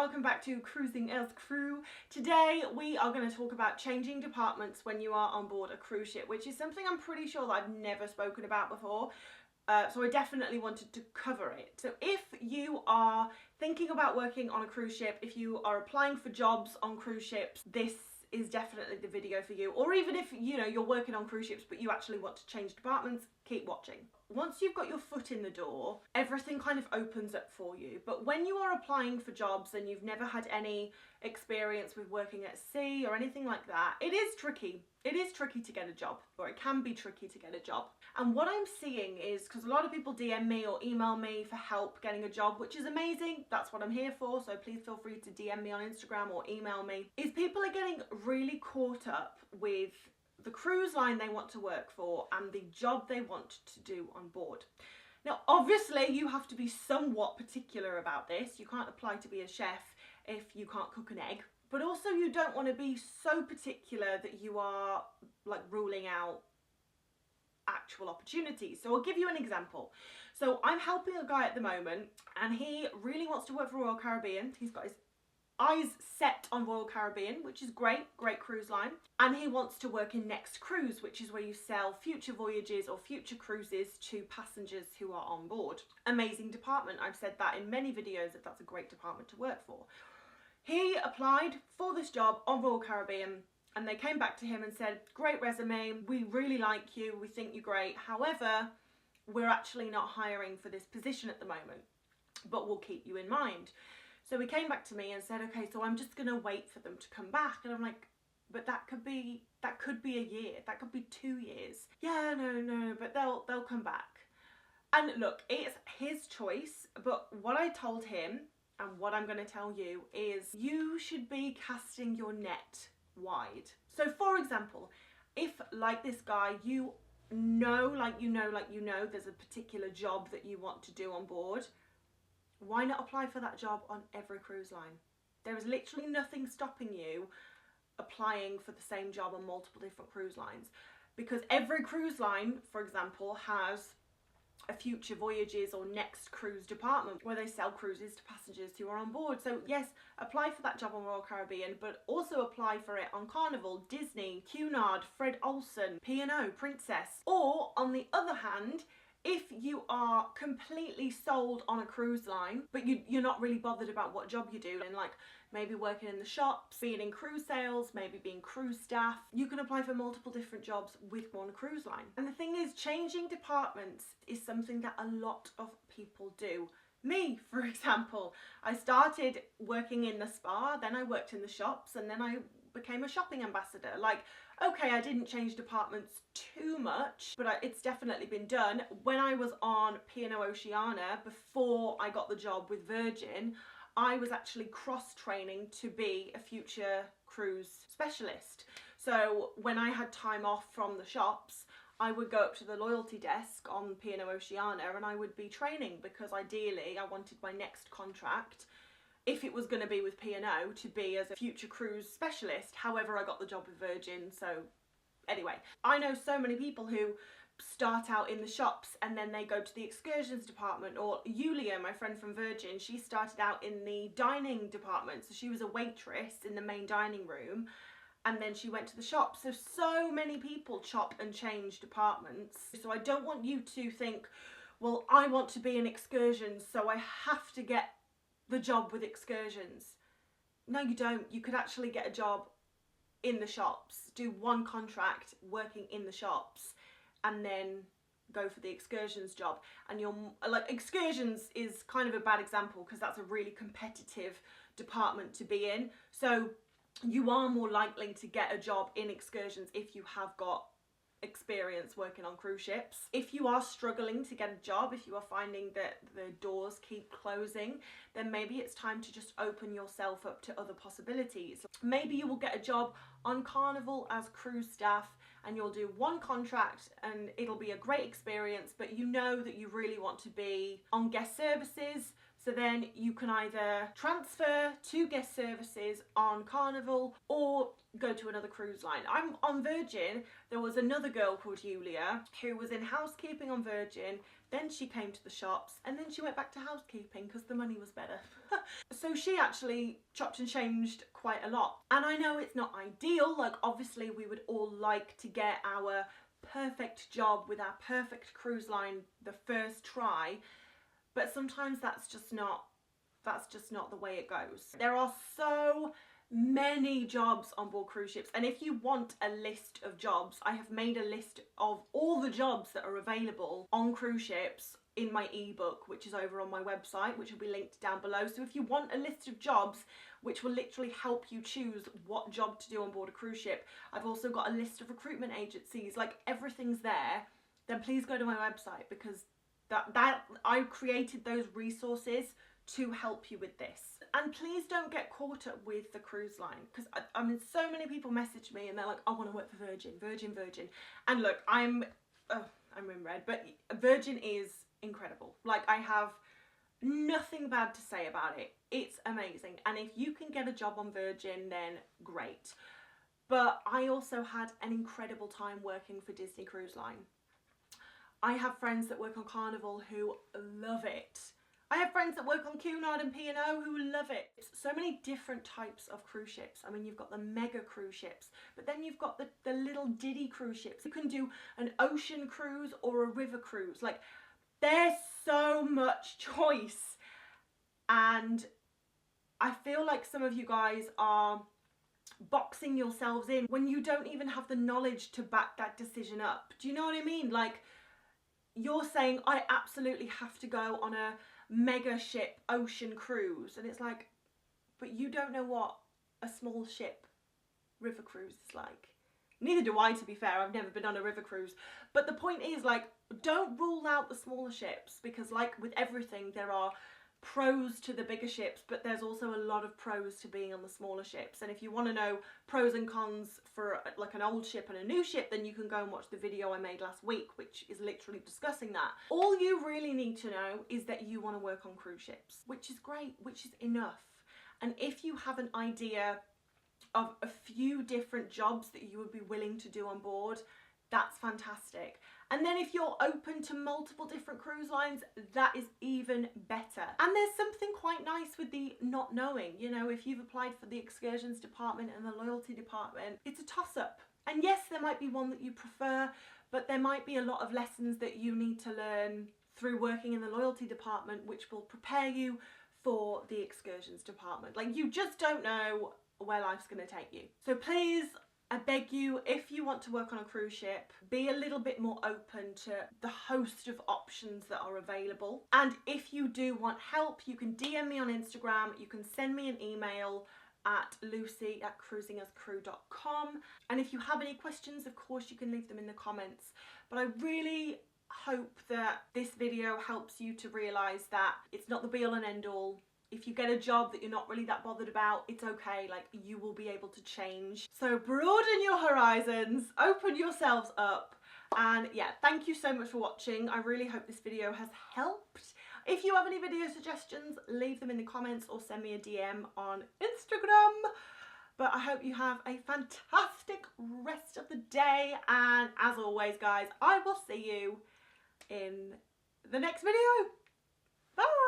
welcome back to Cruising as Crew. Today we are going to talk about changing departments when you are on board a cruise ship, which is something I'm pretty sure that I've never spoken about before. So I definitely wanted to cover it. So if you are thinking about working on a cruise ship, if you are applying for jobs on cruise ships, this is definitely the video for you. Or even if you're working on cruise ships but you actually want to change departments, keep watching. Once you've got your foot in the door, everything kind of opens up for you. But when you are applying for jobs and you've never had any experience with working at sea or anything like that, it is tricky. It is tricky to get a job, or it can be tricky to get a job. And what I'm seeing is, because a lot of people DM me or email me for help getting a job, which is amazing, that's what I'm here for, so please feel free to DM me on Instagram or email me, is people are getting really caught up with the cruise line they want to work for and the job they want to do on board. Now, obviously, you have to be somewhat particular about this. You can't apply to be a chef if you can't cook an egg. But also, you don't want to be so particular that you are like ruling out actual opportunities. So I'll give you an example. So I'm helping a guy at the moment and he really wants to work for Royal Caribbean. He's got his eyes set on Royal Caribbean, which is great cruise line. And he wants to work in Next Cruise, which is where you sell future voyages or future cruises to passengers who are on board. Amazing department. I've said that in many videos that that's a great department to work for. He applied for this job on Royal Caribbean and they came back to him and said, great resume, we really like you, we think you're great. However, we're actually not hiring for this position at the moment, but we'll keep you in mind. So he came back to me and said, okay, so I'm just going to wait for them to come back. And I'm like, but that could be a year, that could be 2 years. Yeah, no, but they'll come back. And look, it's his choice, but what I told him and what I'm going to tell you is you should be casting your net wide. So for example, if like this guy, you know there's a particular job that you want to do on board, why not apply for that job on every cruise line? There is literally nothing stopping you applying for the same job on multiple different cruise lines, because every cruise line, for example, has a future voyages or Next Cruise department where they sell cruises to passengers who are on board. So yes, apply for that job on Royal Caribbean, but also apply for it on Carnival, Disney, Cunard, Fred Olsen, P&O, Princess. Or on the other hand, if you are completely sold on a cruise line, but you're not really bothered about what job you do, and like maybe working in the shops, being in cruise sales, maybe being cruise staff, you can apply for multiple different jobs with one cruise line. And the thing is, changing departments is something that a lot of people do. Me, for example, I started working in the spa, then I worked in the shops, and then I became a shopping ambassador. Like, okay, I didn't change departments too much, but it's definitely been done. When I was on P&O Oceania, before I got the job with Virgin, I was actually cross-training to be a future cruise specialist. So when I had time off from the shops, I would go up to the loyalty desk on P&O Oceania and I would be training, because ideally I wanted my next contract, if it was going to be with P&O, to be as a future cruise specialist. However, I got the job with Virgin, so anyway. I know so many people who start out in the shops and then they go to the excursions department. Or Yulia, my friend from Virgin, she started out in the dining department, so she was a waitress in the main dining room, and then she went to the shop. So many people chop and change departments. So I don't want you to think, well, I want to be in excursions, so I have to get the job with excursions. No, you don't. You could actually get a job in the shops, do one contract working in the shops, and then go for the excursions job. And you're like, excursions is kind of a bad example because that's a really competitive department to be in. So you are more likely to get a job in excursions if you have got experience working on cruise ships. If you are struggling to get a job, if you are finding that the doors keep closing, then maybe it's time to just open yourself up to other possibilities. Maybe you will get a job on Carnival as cruise staff and you'll do one contract and it'll be a great experience, but you know that you really want to be on guest services, So then you can either transfer to guest services on Carnival or go to another cruise line. I'm on Virgin. There was another girl called Julia who was in housekeeping on Virgin. Then she came to the shops and then she went back to housekeeping because the money was better. So she actually chopped and changed quite a lot. And I know it's not ideal. Like, obviously we would all like to get our perfect job with our perfect cruise line the first try. But sometimes that's just not the way it goes. There are so many jobs on board cruise ships, and if you want a list of jobs, I have made a list of all the jobs that are available on cruise ships in my ebook, which is over on my website, which will be linked down below. So if you want a list of jobs which will literally help you choose what job to do on board a cruise ship, I've also got a list of recruitment agencies, like everything's there. Then please go to my website, because that I created those resources to help you with this. And please don't get caught up with the cruise line, because I mean, so many people message me and they're like, I want to work for Virgin. And look, I'm in red, but Virgin is incredible. Like, I have nothing bad to say about it. It's amazing. And if you can get a job on Virgin, then great. But I also had an incredible time working for Disney Cruise Line. I have friends that work on Carnival who love it. I have friends that work on Cunard and P&O who love it. So many different types of cruise ships. I mean, you've got the mega cruise ships, but then you've got the little ditty cruise ships. You can do an ocean cruise or a river cruise. Like, there's so much choice. And I feel like some of you guys are boxing yourselves in when you don't even have the knowledge to back that decision up. Do you know what I mean? Like, you're saying, I absolutely have to go on a mega ship ocean cruise, and it's like, but you don't know what a small ship river cruise is like. Neither do I, to be fair. I've never been on a river cruise. But the point is, like, don't rule out the smaller ships, because like with everything, there are pros to the bigger ships, but there's also a lot of pros to being on the smaller ships. And if you want to know pros and cons for like an old ship and a new ship, then you can go and watch the video I made last week, which is literally discussing that. All you really need to know is that you want to work on cruise ships, which is great, which is enough. And if you have an idea of a few different jobs that you would be willing to do on board, that's fantastic. And then if you're open to multiple different cruise lines, that is even better. And there's something quite nice with the not knowing. You know, if you've applied for the excursions department and the loyalty department, it's a toss-up. And yes, there might be one that you prefer, but there might be a lot of lessons that you need to learn through working in the loyalty department, which will prepare you for the excursions department. Like, you just don't know where life's going to take you. So please, I beg you, if you want to work on a cruise ship, be a little bit more open to the host of options that are available. And if you do want help, you can DM me on Instagram, you can send me an email at lucy@cruisingascrew.com. And if you have any questions, of course, you can leave them in the comments. But I really hope that this video helps you to realise that it's not the be all and end all. If you get a job that you're not really that bothered about, it's okay. Like, you will be able to change. So broaden your horizons, open yourselves up. And yeah, thank you so much for watching. I really hope this video has helped. If you have any video suggestions, leave them in the comments or send me a DM on Instagram. But I hope you have a fantastic rest of the day. And as always, guys, I will see you in the next video. Bye!